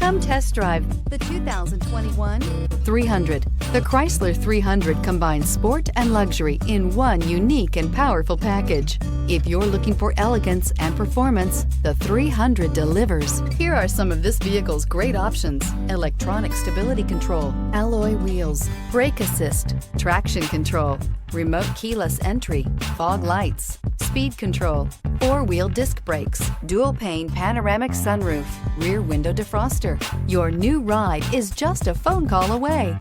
Come test drive the 2021 300. The Chrysler 300 combines sport and luxury in one unique and powerful package. If you're looking for elegance and performance, the 300 delivers. Here are some of this vehicle's great options: electronic stability control, alloy wheels, brake assist, traction control, remote keyless entry, fog lights, speed control, four-wheel disc brakes, dual-pane panoramic sunroof, rear window defroster. Your new ride is just a phone call away.